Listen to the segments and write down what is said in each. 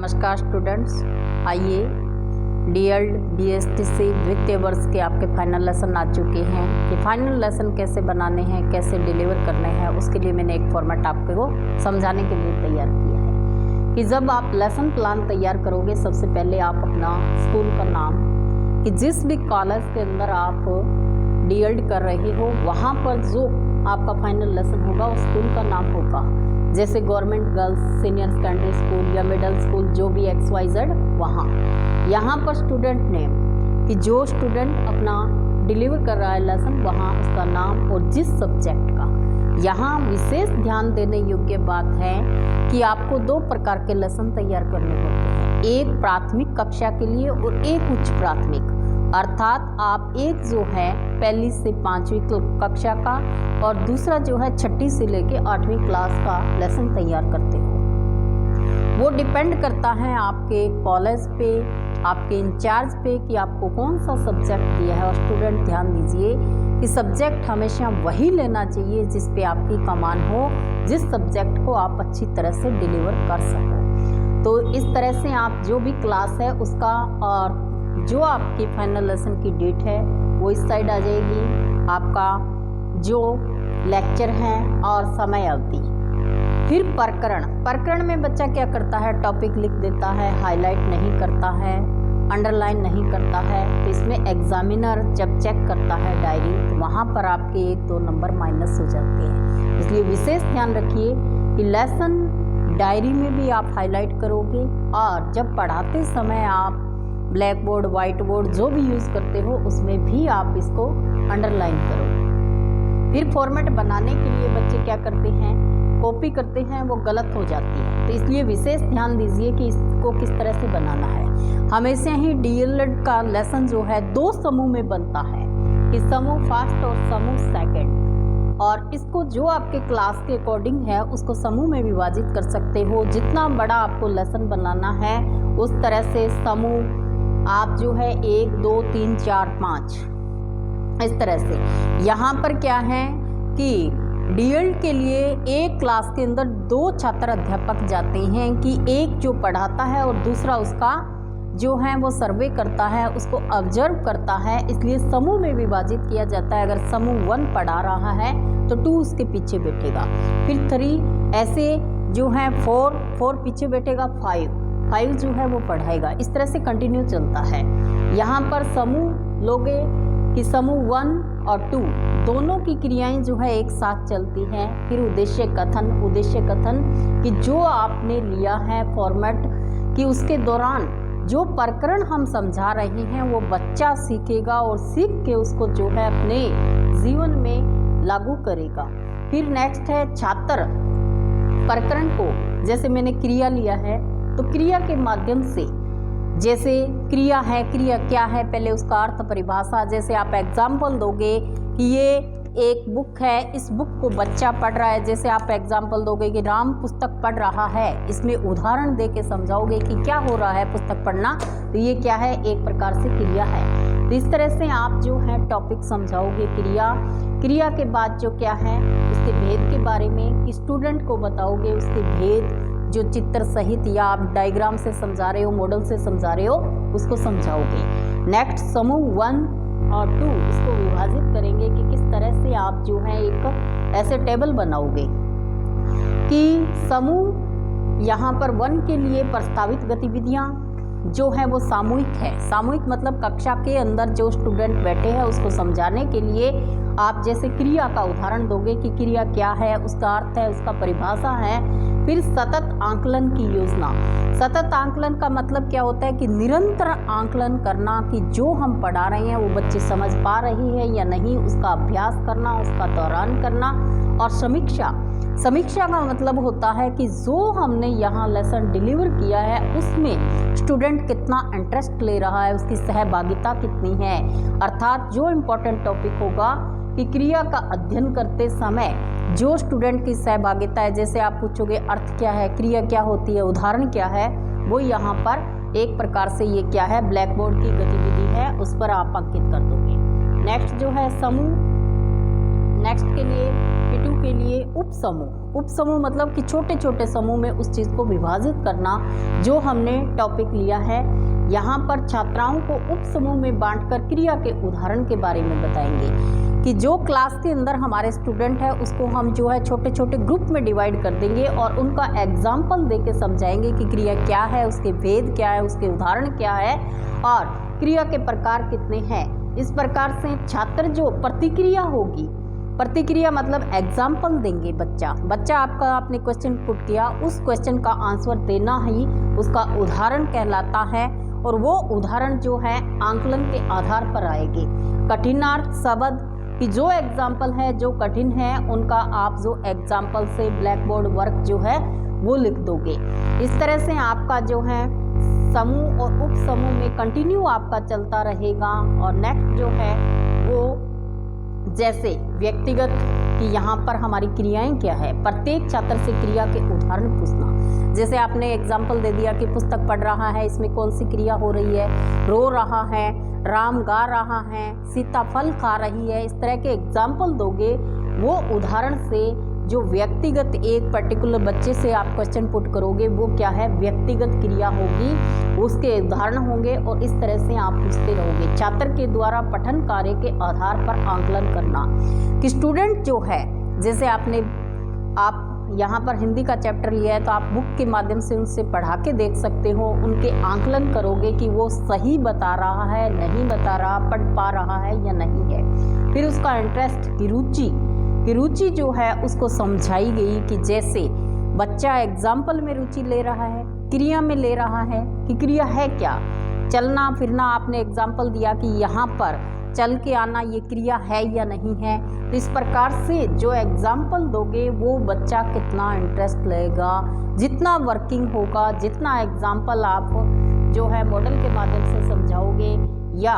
नमस्कार स्टूडेंट्स, आइए डीएलड बीएसटीसी द्वितीय वर्ष के आपके फाइनल लेसन आ चुके हैं कि फाइनल लेसन कैसे बनाने हैं, कैसे डिलीवर करने हैं। उसके लिए मैंने एक फॉर्मेट आपको समझाने के लिए तैयार किया है कि जब आप लेसन प्लान तैयार करोगे, सबसे पहले आप अपना स्कूल का नाम, कि जिस भी कॉलेज के अंदर आप डीएलड कर रहे हो वहाँ पर जो आपका फाइनल लेसन होगा उस स्कूल का नाम होगा। जैसे government girls senior secondary school या मिडिल स्कूल, जो भी XYZ वहाँ। यहाँ पर स्टूडेंट नेम, कि जो स्टूडेंट अपना डिलीवर कर रहा है लेसन, वहाँ उसका नाम और जिस सब्जेक्ट का। यहाँ विशेष ध्यान देने योग्य बात है कि आपको दो प्रकार के लेसन तैयार करने होते हैं, एक प्राथमिक कक्षा के लिए और एक उच्च प्राथमिक। अर्थात आप एक जो है 1ली से 5वीं कक्षा का और दूसरा जो है 6ठी से लेके 8वीं क्लास का लेसन तैयार करते हो। वो डिपेंड करता है आपके कॉलेज पे, आपके इंचार्ज पे कि आपको कौन सा सब्जेक्ट दिया है। और स्टूडेंट ध्यान दीजिए कि सब्जेक्ट हमेशा वही लेना चाहिए जिस पे आपकी कमान हो, जिस सब्जेक्ट को आप अच्छी तरह से डिलीवर कर सको। तो इस तरह से आप जो भी क्लास है उसका और जो आपकी फाइनल लेसन की डेट है वो इस साइड आ जाएगी, आपका जो लेक्चर हैं और समय अवधि। फिर प्रकरण में बच्चा क्या करता है, टॉपिक लिख देता है, हाईलाइट नहीं करता है, अंडरलाइन नहीं करता है। तो इसमें एग्जामिनर जब चेक करता है डायरी, तो वहाँ पर आपके 1-2 नंबर माइनस हो जाते हैं। इसलिए विशेष ध्यान रखिए कि लेसन डायरी में भी आप हाईलाइट करोगे और जब पढ़ाते समय आप ब्लैक बोर्ड, वाइट बोर्ड जो भी यूज़ करते हो उसमें भी आप इसको अंडरलाइन करो। फिर फॉर्मेट बनाने के लिए बच्चे क्या करते हैं, कॉपी करते हैं, वो गलत हो जाती है। तो इसलिए विशेष ध्यान दीजिए कि इसको किस तरह से बनाना है। हमेशा ही डीएलएड का लेसन जो है 2 समूह में बनता है, कि समूह फर्स्ट और समूह सेकंड। और इसको जो आपके क्लास के अकॉर्डिंग है उसको समूह में विभाजित कर सकते हो। जितना बड़ा आपको लेसन बनाना है उस तरह से समूह आप जो है 1, 2, 3, 4, 5 इस तरह से। यहाँ पर क्या है कि डीएलएड के लिए एक क्लास के अंदर 2 छात्र अध्यापक जाते हैं, कि एक जो पढ़ाता है और दूसरा उसका जो है वो सर्वे करता है, उसको ऑब्जर्व करता है। इसलिए समूह में विभाजित किया जाता है। अगर समूह 1 पढ़ा रहा है तो 2 उसके पीछे बैठेगा, फिर 3 ऐसे जो है 4 पीछे बैठेगा, 5 जो है वो पढ़ाएगा। इस तरह से कंटिन्यू चलता है। यहाँ पर समूह लोगे कि समूह 1 और 2 दोनों की क्रियाएं जो है एक साथ चलती हैं। फिर उद्देश्य कथन कि जो आपने लिया है फॉर्मेट, कि उसके दौरान जो प्रकरण हम समझा रहे हैं वो बच्चा सीखेगा और सीख के उसको जो है अपने जीवन में लागू करेगा। फिर नेक्स्ट है छात्र प्रकरण को, जैसे मैंने क्रिया लिया है तो क्रिया के माध्यम से, जैसे क्रिया है, क्रिया क्या है, पहले उसका अर्थ परिभाषा। जैसे आप एग्जाम्पल दोगे कि ये एक बुक है, इस बुक को बच्चा पढ़ रहा है। जैसे आप एग्जाम्पल दोगे कि राम पुस्तक पढ़ रहा है, इसमें उदाहरण दे के समझाओगे कि क्या हो रहा है पुस्तक पढ़ना, तो ये क्या है, एक प्रकार से क्रिया है। तो इस तरह से आप जो है टॉपिक समझाओगे क्रिया के बाद जो क्या है उसके भेद के बारे में, कि स्टूडेंट को बताओगे उसके भेद, जो चित्र सहित या आप डायग्राम से समझा रहे हो, मॉडल से समझा रहे हो, उसको समझाओगे। नेक्स्ट समूह 1 और 2 इसको विभाजित करेंगे कि किस तरह से आप जो है एक ऐसे टेबल बनाओगे कि समूह यहाँ पर 1 के लिए प्रस्तावित गतिविधियाँ जो है वो सामूहिक है। सामूहिक मतलब कक्षा के अंदर जो स्टूडेंट बैठे हैं उसको समझाने के लिए आप जैसे क्रिया का उदाहरण दोगे कि क्रिया क्या है, उसका अर्थ है, उसका परिभाषा है। फिर सतत आंकलन की योजना। सतत आंकलन का मतलब क्या होता है कि निरंतर आंकलन करना, कि जो हम पढ़ा रहे हैं वो बच्चे समझ पा रही है या नहीं, उसका अभ्यास करना, उसका दोहरान करना। और समीक्षा का मतलब होता है कि जो हमने यहाँ लेसन डिलीवर किया है उसमें स्टूडेंट कितना इंटरेस्ट ले रहा है, उसकी सहभागिता कितनी है। अर्थात जो इम्पोर्टेंट टॉपिक होगा कि क्रिया का अध्ययन करते समय जो स्टूडेंट की सहभागिता है, जैसे आप पूछोगे अर्थ क्या है, क्रिया क्या होती है, उदाहरण क्या है, वो यहाँ पर एक प्रकार से ये क्या है, ब्लैक बोर्ड की गतिविधि है, उस पर आप अंकित कर दोगे। नेक्स्ट जो है समूह, नेक्स्ट के लिए P2 के लिए उपसमूह मतलब कि छोटे छोटे समूह में उस चीज़ को विभाजित करना, जो हमने टॉपिक लिया है। यहाँ पर छात्राओं को उपसमूह में बांटकर क्रिया के उदाहरण के बारे में बताएंगे कि जो क्लास के अंदर हमारे स्टूडेंट है उसको हम जो है छोटे छोटे ग्रुप में डिवाइड कर देंगे और उनका एग्जाम्पल दे के समझाएंगे कि क्रिया क्या है, उसके भेद क्या है, उसके उदाहरण क्या है और क्रिया के प्रकार कितने हैं। इस प्रकार से छात्र जो प्रतिक्रिया मतलब एग्जाम्पल देंगे। बच्चा आपने क्वेश्चन पुट किया, उस क्वेश्चन का आंसर देना ही उसका उदाहरण कहलाता है और वो उदाहरण जो है आंकलन के आधार पर आएंगे। कठिनार्थ शब्द कि जो एग्जाम्पल है जो कठिन है उनका आप जो एग्जाम्पल से ब्लैक बोर्ड वर्क जो है वो लिख दोगे। इस तरह से आपका जो है समूह और उप समूह में कंटिन्यू आपका चलता रहेगा। और नेक्स्ट जो है वो जैसे व्यक्तिगत कि यहाँ पर हमारी क्रियाएं क्या है, प्रत्येक छात्र से क्रिया के उदाहरण पूछना। जैसे आपने एग्जाम्पल दे दिया कि पुस्तक पढ़ रहा है, इसमें कौन सी क्रिया हो रही है, रो रहा है, राम गा रहा है, सीता फल खा रही है। इस तरह के एग्जाम्पल दोगे, वो उदाहरण से जो व्यक्तिगत एक पर्टिकुलर बच्चे से आप क्वेश्चन पुट करोगे वो क्या है, व्यक्तिगत क्रिया होगी, उसके उदाहरण होंगे और इस तरह से आप पूछते रहोगे। छात्र के द्वारा पठन कार्य के आधार पर आंकलन करना कि स्टूडेंट जो है, जैसे आप यहाँ पर हिंदी का चैप्टर लिया है तो आप बुक के माध्यम से उनसे पढ़ा के देख सकते हो, उनके आंकलन करोगे कि वो सही बता रहा है, नहीं बता रहा, पढ़ पा रहा है या नहीं है। फिर उसका इंटरेस्ट की रुचि जो है उसको समझाई गई कि जैसे बच्चा एग्जाम्पल में रुचि ले रहा है, क्रिया में ले रहा है कि क्रिया है क्या, चलना फिरना। आपने एग्जाम्पल दिया कि यहाँ पर चल के आना ये क्रिया है या नहीं है। तो इस प्रकार से जो एग्जाम्पल दोगे वो बच्चा कितना इंटरेस्ट लेगा, जितना वर्किंग होगा, जितना एग्जाम्पल आप जो है मॉडल के माध्यम से समझाओगे या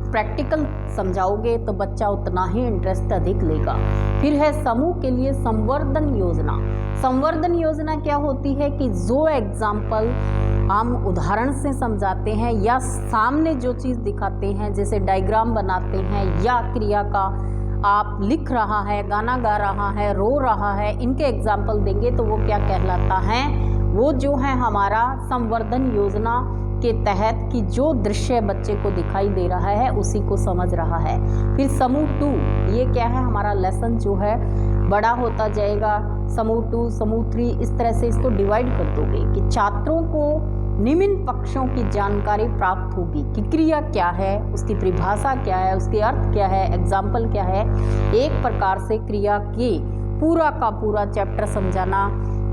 प्रैक्टिकल समझाओगे तो बच्चा उतना ही इंटरेस्ट अधिक लेगा। फिर है समूह के लिए संवर्धन योजना। संवर्धन योजना क्या होती है कि जो एग्जाम्पल हम उदाहरण से समझाते हैं या सामने जो चीज़ दिखाते हैं, जैसे डायग्राम बनाते हैं या क्रिया का आप लिख रहा है, गाना गा रहा है, रो रहा है, इनके एग्जाम्पल देंगे तो वो क्या कहलाता है, वो जो है हमारा संवर्धन योजना के तहत कि जो दृश्य बच्चे को दिखाई दे रहा है उसी को समझ रहा है। फिर समूह 2, ये क्या है, हमारा लेसन जो है बड़ा होता जाएगा। समूह 2, समूह 3, इस तरह से इसको डिवाइड कर दोगे कि छात्रों को निम्न पक्षों की जानकारी प्राप्त होगी कि क्रिया क्या है, उसकी परिभाषा क्या है, उसके अर्थ क्या है, एग्जाम्पल क्या है। एक प्रकार से क्रिया के पूरा का पूरा चैप्टर समझाना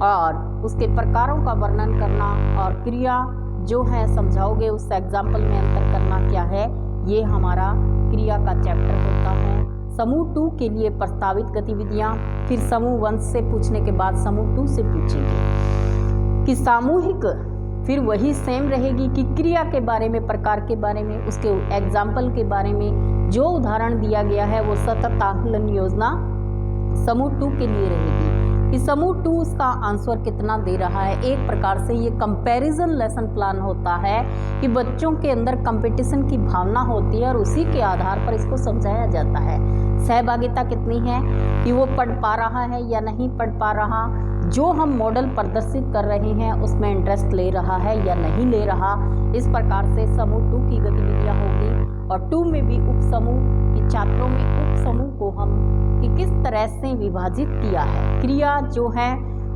और उसके प्रकारों का वर्णन करना और क्रिया जो है समझाओगे उस एग्जाम्पल में अंतर करना क्या है, ये हमारा क्रिया का चैप्टर होता है। समूह 2 के लिए प्रस्तावित गतिविधियाँ, फिर समूह 1 से पूछने के बाद समूह 2 से पूछेंगे कि सामूहिक फिर वही सेम रहेगी कि क्रिया के बारे में, प्रकार के बारे में, उसके एग्जाम्पल के बारे में जो उदाहरण दिया गया है वो सतत आकलन योजना समूह 2 के लिए रहेगी कि समूह 2 उसका आंसर कितना दे रहा है। एक प्रकार से ये कंपैरिजन लेसन प्लान होता है कि बच्चों के अंदर कंपटीशन की भावना होती है और उसी के आधार पर इसको समझाया जाता है। सहभागिता कितनी है कि वो पढ़ पा रहा है या नहीं पढ़ पा रहा, जो हम मॉडल प्रदर्शित कर रहे हैं उसमें इंटरेस्ट ले रहा है या नहीं ले रहा। इस प्रकार से समूह 2 की गतिविधियाँ होगी और 2 में भी उप समूह कि छात्रों में उप समूह को हम कि किस तरह से विभाजित किया है। क्रिया जो है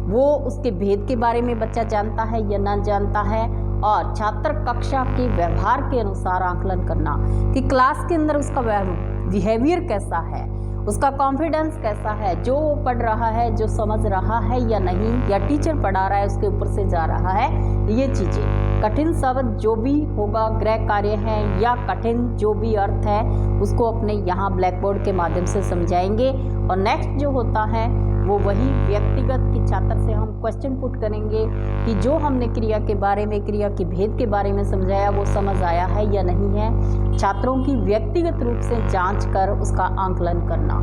वो उसके भेद के बारे में बच्चा जानता है या ना जानता है और छात्र कक्षा के व्यवहार के अनुसार आकलन करना कि क्लास के अंदर उसका बिहेवियर कैसा है, उसका कॉन्फिडेंस कैसा है, जो वो पढ़ रहा है, जो समझ रहा है या नहीं, या टीचर पढ़ा रहा है उसके ऊपर से जा रहा है, ये चीज़ें। कठिन शब्द जो भी होगा, गृह कार्य है या कठिन जो भी अर्थ है उसको अपने यहाँ ब्लैक बोर्ड के माध्यम से समझाएंगे। और नेक्स्ट जो होता है वो वही व्यक्तिगत की छात्र से हम क्वेश्चन पुट करेंगे कि जो हमने क्रिया के बारे में, क्रिया के भेद के बारे में समझाया वो समझ आया है या नहीं है। छात्रों की व्यक्तिगत रूप से जांच कर उसका आंकलन करना।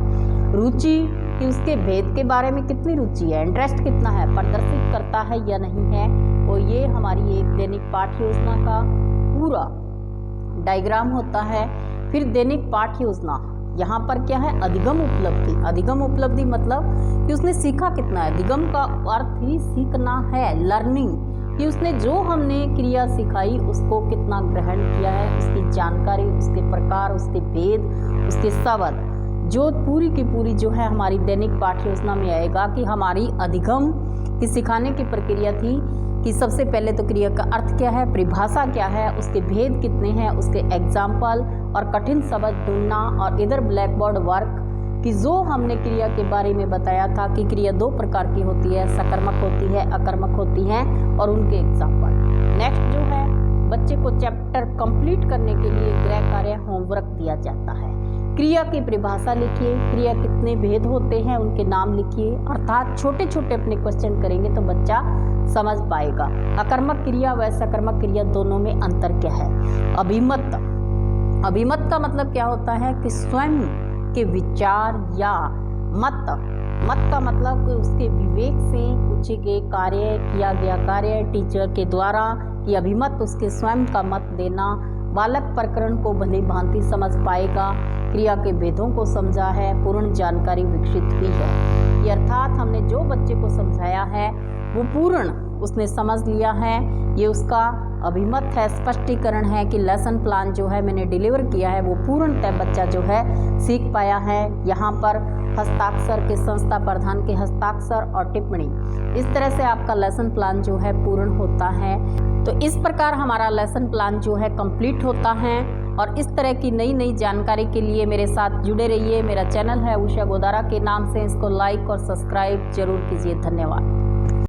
रुचि कि उसके भेद के बारे में कितनी रुचि है, इंटरेस्ट कितना है, प्रदर्शित करता है या नहीं है। और ये हमारी एक दैनिक पाठ्य योजना का पूरा डायग्राम होता है। फिर दैनिक पाठ्य योजना यहाँ पर क्या है, अधिगम उपलब्धि। अधिगम उपलब्धि मतलब कि उसने सीखा कितना है। अधिगम का अर्थ ही सीखना है, लर्निंग, कि उसने जो हमने क्रिया सिखाई उसको कितना ग्रहण किया है, उसकी जानकारी, उसके प्रकार, उसके भेद, उसके शब्द, जो पूरी की पूरी जो है हमारी दैनिक पाठ्य योजना में आएगा कि हमारी अधिगम की सिखाने की प्रक्रिया थी कि सबसे पहले तो क्रिया का अर्थ क्या है, परिभाषा क्या है, उसके भेद कितने हैं, उसके एग्जाम्पल और कठिन शब्द ढूंढना, और इधर ब्लैक बोर्ड वर्क कि जो हमने क्रिया के बारे में बताया था कि क्रिया 2 प्रकार की होती है, सकर्मक होती है, अकर्मक होती है, और उनके एग्जाम्पल। नेक्स्ट जो है, बच्चे को चैप्टर कंप्लीट करने के लिए गृह कार्य होमवर्क दिया जाता है। क्रिया की परिभाषा लिखिए, क्रिया कितने भेद होते हैं उनके नाम लिखिए, अर्थात छोटे छोटे अपने क्वेश्चन करेंगे तो बच्चा समझ पाएगा। अकर्मक क्रिया व सकर्मक क्रिया दोनों में अंतर क्या है। अभिमत, अभिमत का मतलब क्या होता है कि स्वयं के विचार या मत, मत का मतलब कि उसके विवेक से पूछे गए कार्य, किया गया कार्य टीचर के द्वारा, कि अभिमत उसके स्वयं का मत देना। बालक प्रकरण को भली भांति समझ पाएगा, क्रिया के भेदों को समझा है, पूर्ण जानकारी विकसित हुई है। ये अर्थात हमने जो बच्चे को समझाया है वो पूर्ण उसने समझ लिया है, ये उसका अभिमत है, स्पष्टीकरण है कि लेसन प्लान जो है मैंने डिलीवर किया है वो पूर्णतः बच्चा जो है सीख पाया है। यहाँ पर हस्ताक्षर के संस्था प्रधान के हस्ताक्षर और टिप्पणी, इस तरह से आपका लेसन प्लान जो है पूर्ण होता है। तो इस प्रकार हमारा लेसन प्लान जो है कंप्लीट होता है। और इस तरह की नई नई जानकारी के लिए मेरे साथ जुड़े रहिए। मेरा चैनल है उषा गोदारा के नाम से, इसको लाइक और सब्सक्राइब जरूर कीजिए। धन्यवाद।